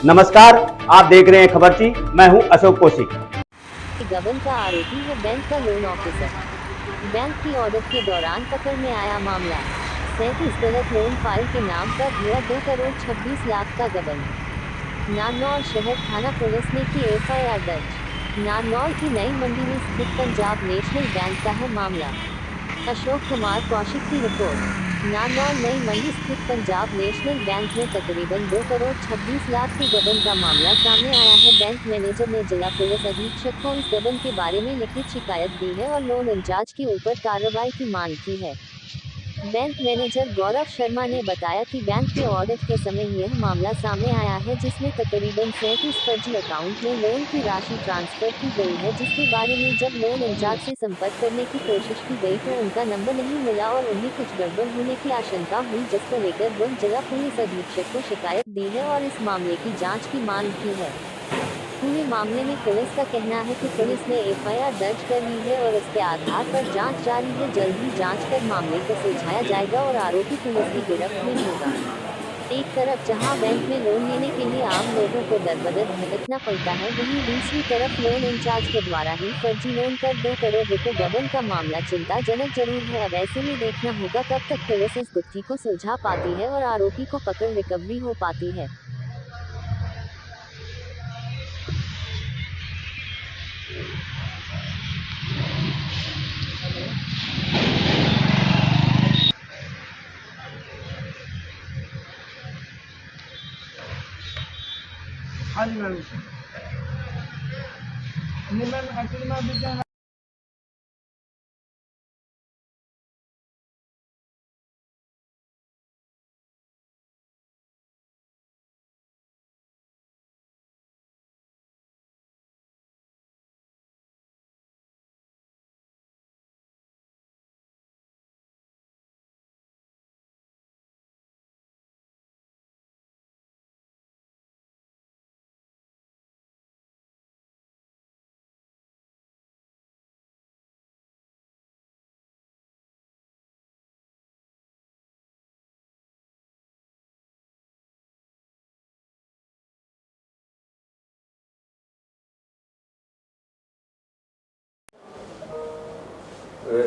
नमस्कार, आप देख रहे हैं खबरची। मैं हूं अशोक कौशिक। गबन का आरोपी है बैंक का लोन ऑफिसर। बैंक की ऑडिट के दौरान पकड़ में आया मामला। 37 गलत लोन फाइल के नाम पर हुआ 2 करोड़ 26 लाख का गबन। नारनौल शहर थाना पुलिस ने की एफआईआर दर्ज। नारनौल की नई मंडी में स्थित पंजाब नेशनल बैंक का है मामला। अशोक कुमार कौशिक की रिपोर्ट। नारनौल नई मंडी स्थित पंजाब नेशनल बैंक में तकरीबन 2 करोड़ 26 लाख के गबन का मामला सामने आया है। बैंक मैनेजर ने जिला पुलिस अधीक्षक को इस गबन के बारे में लिखित शिकायत दी है और लोन इंचार्ज के ऊपर कार्रवाई की मांग की है। बैंक मैनेजर गौरव शर्मा ने बताया कि बैंक के ऑडिट के समय यह मामला सामने आया है, जिसमें तकरीबन 37 फर्जी अकाउंट में लोन की राशि ट्रांसफर की गई है, जिसके बारे में जब लोन इंचार्ज से संपर्क करने की कोशिश की गई तो उनका नंबर नहीं मिला और उन्हें कुछ गड़बड़ होने की आशंका हुई, जिसको लेकर वो जिला पुलिस अधीक्षक को शिकायत दी है और इस मामले की जाँच की मांग की है। पूरे मामले में पुलिस का कहना है कि पुलिस ने एफआईआर दर्ज कर ली है और इसके आधार पर जांच जारी है। जल्द ही जांच कर मामले को सुलझाया जाएगा और आरोपी पुलिस की गिरफ्त में होगा। एक तरफ जहां बैंक में लोन लेने के लिए आम लोगों को दर-बदर भटकना पड़ता है, वहीं दूसरी तरफ लोन इंचार्ज के द्वारा ही फर्जी लोन कर 2 करोड़ रुपए गबन का मामला चिंताजनक जरूर है। अब ऐसे में देखना होगा कब तक पुलिस इस गुत्थी को सुलझा पाती है और आरोपी को पकड़ रिकवरी हो पाती है। हाँ जी मैम। नहीं मैम, एक्चुअली मैं अभी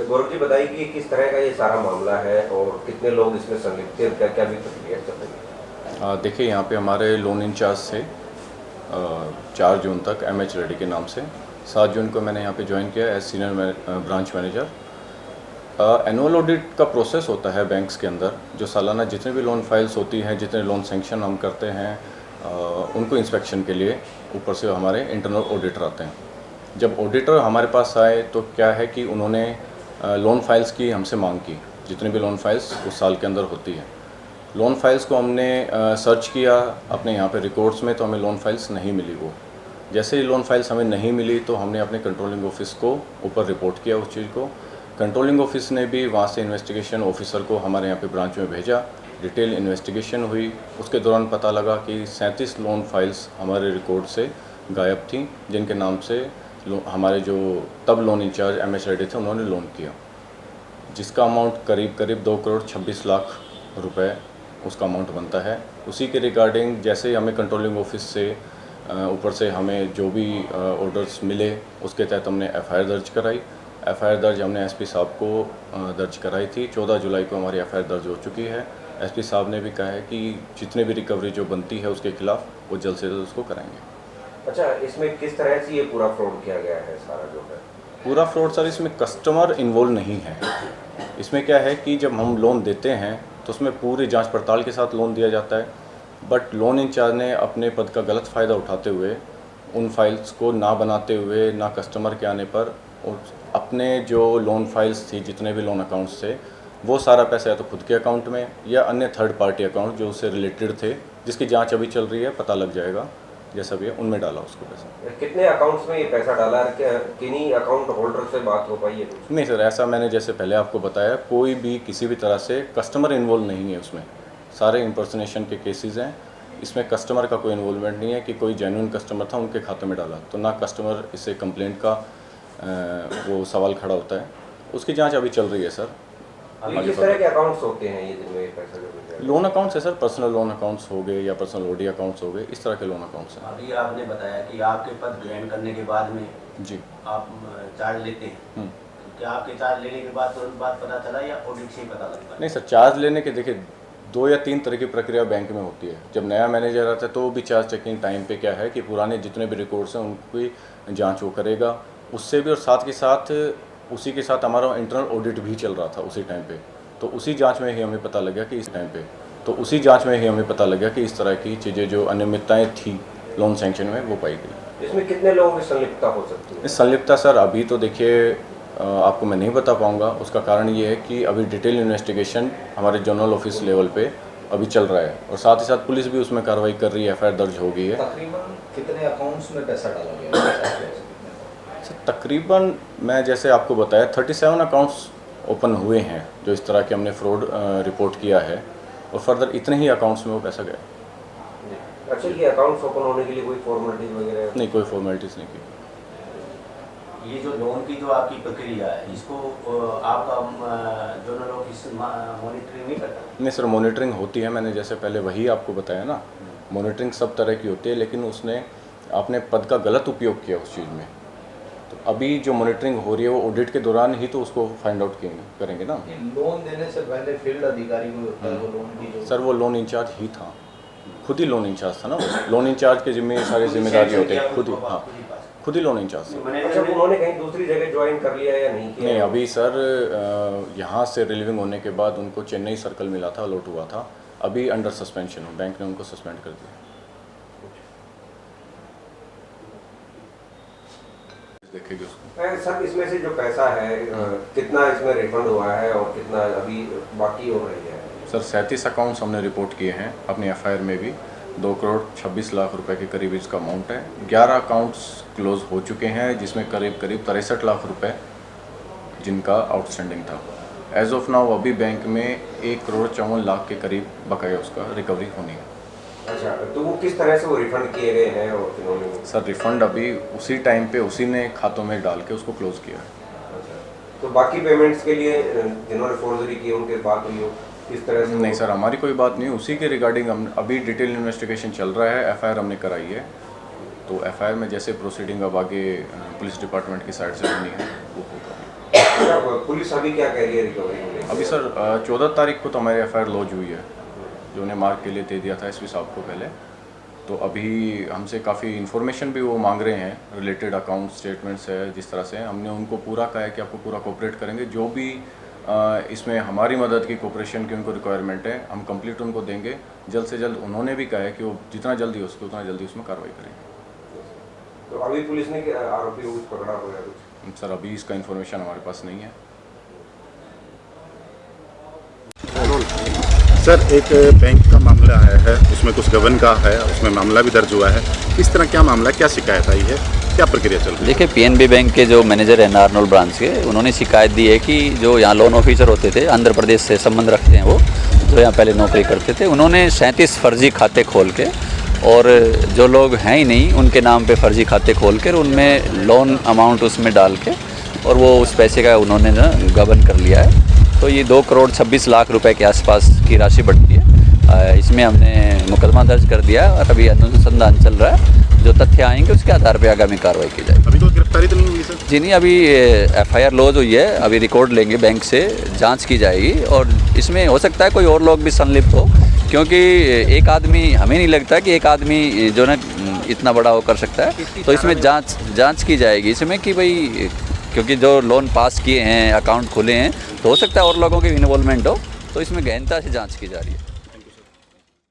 गौरव जी बताइए कि किस तरह का ये सारा मामला है और कितने लोग इसमें संलिप्त हैं, क्या क्या भी प्रक्रिया चल रही है? देखिए, यहाँ पे हमारे लोन इंचार्ज से 4 जून तक एमएच रेड्डी के नाम से, 7 जून को मैंने यहाँ पे ज्वाइन किया as senior branch manager. Annual audit का प्रोसेस होता है बैंक्स के अंदर, जो सालाना जितने भी लोन फाइल्स होती हैं, जितने लोन सेंक्शन हम करते हैं, उनको इंस्पेक्शन के लिए ऊपर से हमारे इंटरनल ऑडिटर आते हैं। जब ऑडिटर हमारे पास आए तो क्या है कि उन्होंने लोन फाइल्स की हमसे मांग की, जितने भी लोन फाइल्स उस साल के अंदर होती है। लोन फाइल्स को हमने सर्च किया अपने यहाँ पे रिकॉर्ड्स में, तो हमें लोन फाइल्स नहीं मिली। वो जैसे ही लोन फाइल्स हमें नहीं मिली तो हमने अपने कंट्रोलिंग ऑफिस को ऊपर रिपोर्ट किया उस चीज़ को। कंट्रोलिंग ऑफिस ने भी वहाँ से इन्वेस्टिगेशन ऑफिसर को हमारे यहाँ पे ब्रांच में भेजा। डिटेल इन्वेस्टिगेशन हुई। उसके दौरान पता लगा कि 37 लोन फाइल्स हमारे रिकॉर्ड से गायब थी, जिनके नाम से हमारे जो तब लोन इंचार्ज एमएच रेड्डी थे उन्होंने लोन किया, जिसका अमाउंट करीब 2 करोड़ 26 लाख रुपए उसका अमाउंट बनता है। उसी के रिगार्डिंग जैसे ही हमें कंट्रोलिंग ऑफिस से ऊपर से हमें जो भी ऑर्डर्स मिले, उसके तहत हमने एफआईआर दर्ज कराई। एफआईआर दर्ज हमने एसपी साहब को दर्ज कराई थी। 14 जुलाई को हमारी एफआईआर दर्ज हो चुकी है। एसपी साहब ने भी कहा है कि जितने भी रिकवरी जो बनती है उसके खिलाफ वो जल्द से जल्द उसको कराएंगे। अच्छा, इसमें किस तरह से ये पूरा फ्रॉड किया गया है सारा जो है? पूरा फ्रॉड सर, इसमें कस्टमर इन्वॉल्व नहीं है। इसमें क्या है कि जब हम लोन देते हैं तो उसमें पूरी जांच पड़ताल के साथ लोन दिया जाता है, बट लोन इंचार्ज ने अपने पद का गलत फ़ायदा उठाते हुए उन फाइल्स को ना बनाते हुए, ना कस्टमर के आने पर अपने जो लोन फाइल्स थी, जितने भी लोन अकाउंट्स थे, वो सारा पैसा या तो खुद के अकाउंट में या अन्य थर्ड पार्टी अकाउंट जो उससे रिलेटेड थे, जिसकी जाँच अभी चल रही है, पता लग जाएगा जैसा भी है, उनमें डाला उसको पैसा। कितने अकाउंट्स में ये पैसा डाला है? किन्हीं अकाउंट होल्डर से बात हो पाई है? नहीं सर, ऐसा मैंने जैसे पहले आपको बताया, कोई भी किसी भी तरह से कस्टमर इन्वॉल्व नहीं है उसमें। सारे इम्पर्सनेशन के केसेस हैं, इसमें कस्टमर का कोई इन्वॉल्वमेंट नहीं है कि कोई जेन्युइन कस्टमर था उनके खाते में डाला, तो ना कस्टमर इससे कंप्लेंट का वो सवाल खड़ा होता है। उसकी जांच अभी चल रही है सर। अभी किस तरह के अकाउंट्स होते हैं ये जिनमें ये पैसा जमा किया जाता है? लोन अकाउंट्स है सर, पर्सनल लोन अकाउंट्स हो गए या पर्सनल ओडी अकाउंट्स हो गए, इस तरह के लोन अकाउंट्स हैं। अभी आपने बताया कि आपके पद ग्रहण करने के बाद में जी। आप चार्ज लेते हैं, क्या आपके चार्ज लेने के बाद तुरंत बात पता चला या ऑडिट से ही पता लगता है? नहीं सर, चार्ज लेने के देखिए 2 या 3 तरह की प्रक्रिया बैंक में होती है। जब नया मैनेजर आता है तो वो भी चार्ज चेकिंग टाइम पे क्या है कि पुराने जितने भी रिकॉर्ड्स हैं उनकी जांच वो करेगा उससे भी, और साथ के साथ उसी के साथ हमारा इंटरनल ऑडिट भी चल रहा था उसी टाइम पे। तो उसी जांच में ही हमें पता लगा कि इस तरह की चीज़ें जो अनियमितताएँ थी लोन सैंक्शन में वो पाई गई। इसमें कितने लोगों की संलिप्तता हो सकती है? इस संलिप्तता सर अभी तो देखिए आपको मैं नहीं बता पाऊँगा। उसका कारण ये है कि अभी डिटेल इन्वेस्टिगेशन हमारे जनरल ऑफिस लेवल पे अभी चल रहा है, और साथ ही साथ पुलिस भी उसमें कार्रवाई कर रही है, FIR दर्ज हो गई है। तकरीबन कितने अकाउंट्स में पैसा डाला गया? तकरीबन मैं जैसे आपको बताया 37 अकाउंट्स ओपन हुए हैं जो इस तरह के हमने फ्रॉड रिपोर्ट किया है, और फर्दर इतने ही अकाउंट्स में वो पैसा गया। अच्छा, ये अकाउंट्स ओपन होने के लिए कोई फॉर्मेलिटीज वगैरह? नहीं, कोई फॉर्मेलिटीज़ नहीं की। ये जो लोन की जो आपकी प्रक्रिया है इसको आपका जनरल ऑफिस मॉनिटरिंग नहीं करता? नहीं सर, मॉनिटरिंग होती है, मैंने जैसे पहले वही आपको बताया ना, मॉनिटरिंग सब तरह की होती है, लेकिन उसने अपने पद का गलत उपयोग किया उस चीज़ में। तो अभी जो मॉनिटरिंग हो रही है वो ऑडिट के दौरान ही तो उसको फाइंड आउट करेंगे ना। लोन देने से पहले फील्ड अधिकारी को होता है वो लोन की जो सर वो लोन इंचार्ज ही था, खुद ही लोन इंचार्ज था ना वो। लोन इंचार्ज के जिम्मे सारी जिम्मेदारी होती है, खुद ही, हाँ खुद ही लोन इंचार्ज था। अच्छा, उन्होंने कहीं दूसरी जगह ज्वाइन कर लिया या नहीं किया? नहीं, अभी सर यहाँ से रिलीविंग होने के बाद उनको चेन्नई सर्कल मिला था, अलॉट हुआ था, अभी अंडर सस्पेंशन हो, बैंक ने उनको सस्पेंड कर दिया। देखेगी उसको। सर इसमें से जो पैसा है कितना इसमें रिफंड हुआ है और कितना अभी बाकी हो रही है? सर 37 अकाउंट्स हमने रिपोर्ट किए हैं अपनी FIR में भी, 2 करोड़ 26 लाख रुपए के करीब इसका अमाउंट है। 11 अकाउंट्स क्लोज हो चुके हैं जिसमें करीब 63 लाख रुपए जिनका आउटस्टैंडिंग था। एज ऑफ नाउ अभी बैंक में 1 करोड़ 54 लाख के करीब बकाया उसका रिकवरी होनी है। अच्छा, तो वो किस तरह से वो रिफंड किए गए हैं और किन्होंने? सर रिफंड अभी उसी टाइम पे उसी ने खातों में डाल के उसको क्लोज किया है। अच्छा, तो बाकी पेमेंट्स के लिए जिन्होंने फोर्जरी की उनके बात हुई हो किस तरह से? नहीं सर, हमारी कोई बात नहीं, उसी के रिगार्डिंग हम अभी डिटेल इन्वेस्टिगेशन चल रहा है, FIR हमने कराई है, तो FIR में जैसे प्रोसीडिंग अब आगे पुलिस डिपार्टमेंट की साइड से होनी है वो होगा। पुलिस अभी क्या कह रही है रिकवरी में? अभी सर 14 तारीख को तो हमारी FIR लॉन्च हुई है, जो उन्हें मार्क के लिए दे दिया था SP साहब को पहले। तो अभी हमसे काफ़ी इन्फॉर्मेशन भी वो मांग रहे हैं, रिलेटेड अकाउंट स्टेटमेंट्स है जिस तरह से, हमने उनको पूरा कहा है कि आपको पूरा कोऑपरेट करेंगे, जो भी इसमें हमारी मदद की कोऑपरेशन की उनको रिक्वायरमेंट है हम कंप्लीट उनको देंगे जल्द से जल्द। उन्होंने भी कहा है कि वो जितना जल्दी हो सके उतना जल्दी उसमें कार्रवाई करेंगे। तो अभी पुलिस ने आरोपी को कुछ पकड़ा हुआ है कुछ? सर अभी इसका इन्फॉर्मेशन हमारे पास नहीं है। सर एक बैंक का मामला आया है, उसमें कुछ गबन का है, उसमें मामला भी दर्ज हुआ है। इस तरह क्या मामला, क्या शिकायत आई है, क्या प्रक्रिया चल रही है? देखिए PNB बैंक के जो मैनेजर हैं नारनौल ब्रांच के, उन्होंने शिकायत दी है कि जो यहाँ लोन ऑफिसर होते थे, आंध्र प्रदेश से संबंध रखते हैं वो, जो यहाँ पहले नौकरी करते थे, उन्होंने 37 फर्जी खाते खोल के और जो लोग हैं ही नहीं उनके नाम पे फर्जी खाते खोल कर उनमें लोन अमाउंट उसमें डाल के और वो उस पैसे का उन्होंने ना गबन कर लिया है। तो ये 2 करोड़ 26 लाख रुपए के आसपास की राशि बढ़ती है। इसमें हमने मुकदमा दर्ज कर दिया और अभी अनुसंधान चल रहा है, जो तथ्य आएंगे उसके आधार पर आगामी कार्रवाई की जाएगी। अभी तो गिरफ्तारी तो नहीं हुई सर? जी नहीं, अभी FIR लॉन्च हुई है, अभी रिकॉर्ड लेंगे बैंक से, जांच की जाएगी और इसमें हो सकता है कोई और लोग भी संलिप्त हो, क्योंकि एक आदमी, हमें नहीं लगता कि एक आदमी जो ना इतना बड़ा वो कर सकता है। तो इसमें जांच की जाएगी इसमें कि भाई, क्योंकि जो लोन पास किए हैं, अकाउंट खुले हैं, तो हो सकता है और लोगों की इन्वॉल्वमेंट हो, तो इसमें गहनता से जांच की जा रही है।